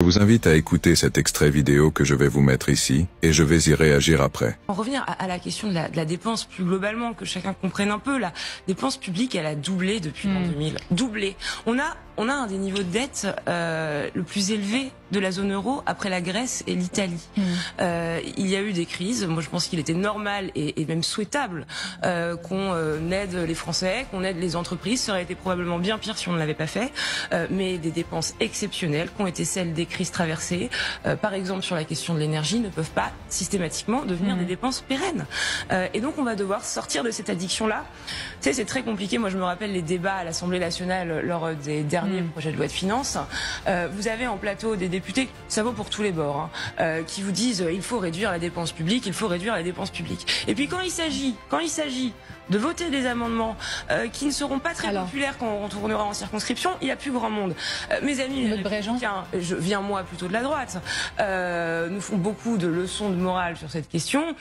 Je vous invite à écouter cet extrait vidéo que je vais vous mettre ici, et je vais y réagir après. En revenir à la question de la dépense plus globalement, que chacun comprenne un peu, la dépense publique, elle a doublé depuis l'an 2000. Doublé. On a un des niveaux de dette le plus élevé de la zone euro après la Grèce et l'Italie. Il y a eu des crises. Moi, je pense qu'il était normal et même souhaitable qu'on aide les Français, qu'on aide les entreprises. Ça aurait été probablement bien pire si on ne l'avait pas fait. Mais des dépenses exceptionnelles, qui ont été celles des crises traversées, par exemple sur la question de l'énergie, ne peuvent pas systématiquement devenir des dépenses pérennes. Et donc, on va devoir sortir de cette addiction-là. Tu sais, c'est très compliqué. Moi, je me rappelle les débats à l'Assemblée nationale lors des derniers projets de loi de finances. Vous avez en plateau des députés, ça vaut pour tous les bords, qui vous disent il faut réduire la dépense publique, il faut réduire la dépense publique. Et puis quand il s'agit de voter des amendements qui ne seront pas très populaires quand on retournera en circonscription, il n'y a plus grand monde. Mes amis, les républicains, je viens moi plutôt de la droite, nous font beaucoup de leçons de morale sur cette question.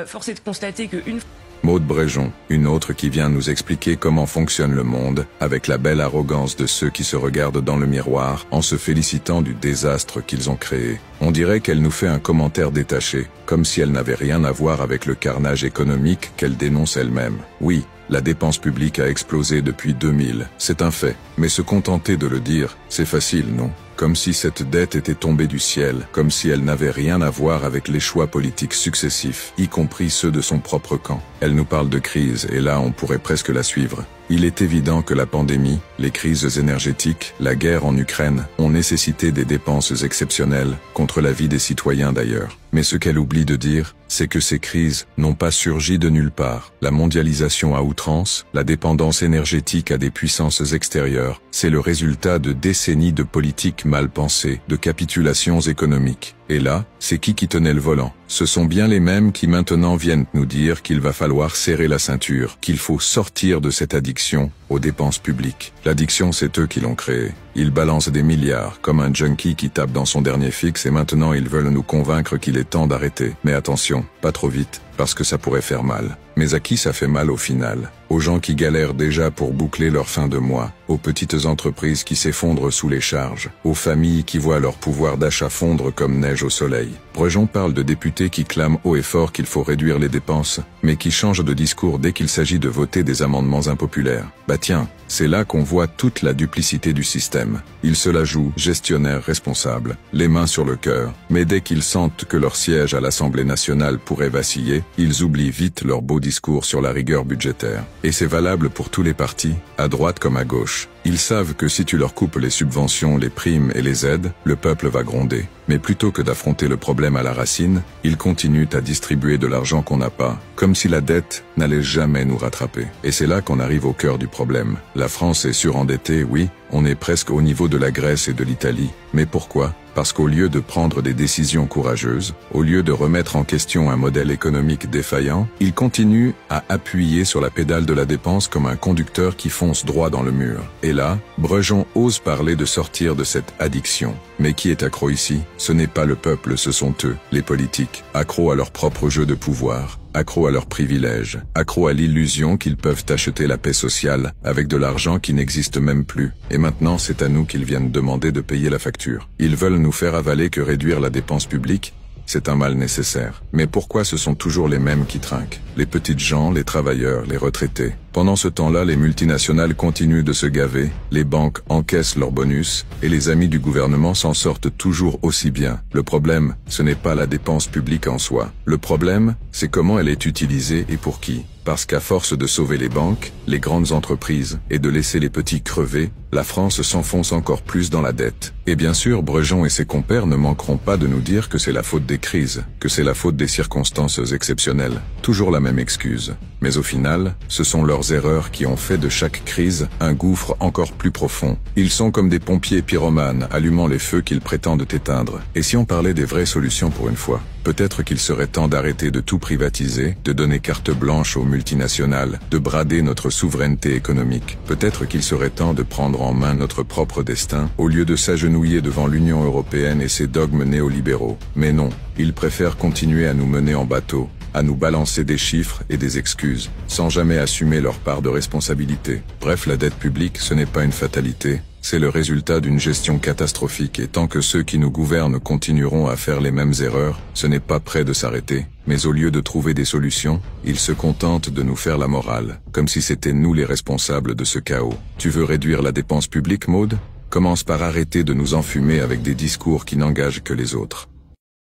Force est de constater qu'une Maude Bréjon, une autre qui vient nous expliquer comment fonctionne le monde, avec la belle arrogance de ceux qui se regardent dans le miroir en se félicitant du désastre qu'ils ont créé. On dirait qu'elle nous fait un commentaire détaché, comme si elle n'avait rien à voir avec le carnage économique qu'elle dénonce elle-même. Oui, la dépense publique a explosé depuis 2000, c'est un fait, mais se contenter de le dire, c'est facile, non ? Comme si cette dette était tombée du ciel, comme si elle n'avait rien à voir avec les choix politiques successifs, y compris ceux de son propre camp. Elle nous parle de crise, et là on pourrait presque la suivre. Il est évident que la pandémie, les crises énergétiques, la guerre en Ukraine ont nécessité des dépenses exceptionnelles, contre la vie des citoyens d'ailleurs. Mais ce qu'elle oublie de dire, c'est que ces crises n'ont pas surgi de nulle part. La mondialisation à outrance, la dépendance énergétique à des puissances extérieures, c'est le résultat de décennies de politiques mal pensées, de capitulations économiques. Et là, c'est qui tenait le volant? Ce sont bien les mêmes qui maintenant viennent nous dire qu'il va falloir serrer la ceinture, qu'il faut sortir de cette addiction aux dépenses publiques. L'addiction, c'est eux qui l'ont créée. Ils balancent des milliards, comme un junkie qui tape dans son dernier fixe et maintenant ils veulent nous convaincre qu'il est temps d'arrêter. Mais attention, pas trop vite, parce que ça pourrait faire mal. Mais à qui ça fait mal au final? Aux gens qui galèrent déjà pour boucler leur fin de mois, aux petites entreprises qui s'effondrent sous les charges, aux familles qui voient leur pouvoir d'achat fondre comme neige au soleil. Bréjon parle de députés qui clament haut et fort qu'il faut réduire les dépenses, mais qui changent de discours dès qu'il s'agit de voter des amendements impopulaires. Bah tiens, c'est là qu'on voit toute la duplicité du système. Ils se la jouent gestionnaires responsables, les mains sur le cœur, mais dès qu'ils sentent que leur siège à l'Assemblée nationale pourrait vaciller, ils oublient vite leur beau discours sur la rigueur budgétaire. Et c'est valable pour tous les partis, à droite comme à gauche. Ils savent que si tu leur coupes les subventions, les primes et les aides, le peuple va gronder. Mais plutôt que d'affronter le problème à la racine, ils continuent à distribuer de l'argent qu'on n'a pas, comme si la dette n'allait jamais nous rattraper. Et c'est là qu'on arrive au cœur du problème. La France est surendettée, oui, on est presque au niveau de la Grèce et de l'Italie. Mais pourquoi ? Parce qu'au lieu de prendre des décisions courageuses, au lieu de remettre en question un modèle économique défaillant, ils continuent à appuyer sur la pédale de la dépense comme un conducteur qui fonce droit dans le mur. Et là, Bréjon ose parler de sortir de cette addiction. Mais qui est accro ici? Ce n'est pas le peuple, ce sont eux, les politiques, accros à leur propre jeu de pouvoir, accros à leurs privilèges, accros à l'illusion qu'ils peuvent acheter la paix sociale avec de l'argent qui n'existe même plus. Et maintenant, c'est à nous qu'ils viennent demander de payer la facture. Ils veulent nous faire avaler que réduire la dépense publique, c'est un mal nécessaire. Mais pourquoi ce sont toujours les mêmes qui trinquent? Les petites gens, les travailleurs, les retraités. Pendant ce temps-là, les multinationales continuent de se gaver, les banques encaissent leurs bonus, et les amis du gouvernement s'en sortent toujours aussi bien. Le problème, ce n'est pas la dépense publique en soi. Le problème, c'est comment elle est utilisée et pour qui. Parce qu'à force de sauver les banques, les grandes entreprises, et de laisser les petits crever, la France s'enfonce encore plus dans la dette. Et bien sûr, Bréjon et ses compères ne manqueront pas de nous dire que c'est la faute des crises, que c'est la faute des circonstances exceptionnelles. Toujours la même excuse. Mais au final, ce sont leurs erreurs qui ont fait de chaque crise un gouffre encore plus profond. Ils sont comme des pompiers pyromanes allumant les feux qu'ils prétendent éteindre. Et si on parlait des vraies solutions pour une fois? Peut-être qu'il serait temps d'arrêter de tout privatiser, de donner carte blanche aux multinationales, de brader notre souveraineté économique. Peut-être qu'il serait temps de prendre en main notre propre destin, au lieu de s'agenouiller devant l'Union européenne et ses dogmes néolibéraux. Mais non, ils préfèrent continuer à nous mener en bateau, à nous balancer des chiffres et des excuses, sans jamais assumer leur part de responsabilité. Bref, la dette publique, ce n'est pas une fatalité, C'est le résultat d'une gestion catastrophique et tant que ceux qui nous gouvernent continueront à faire les mêmes erreurs, ce n'est pas près de s'arrêter, mais au lieu de trouver des solutions, ils se contentent de nous faire la morale, comme si c'était nous les responsables de ce chaos. Tu veux réduire la dépense publique, Maud? Commence par arrêter de nous enfumer avec des discours qui n'engagent que les autres.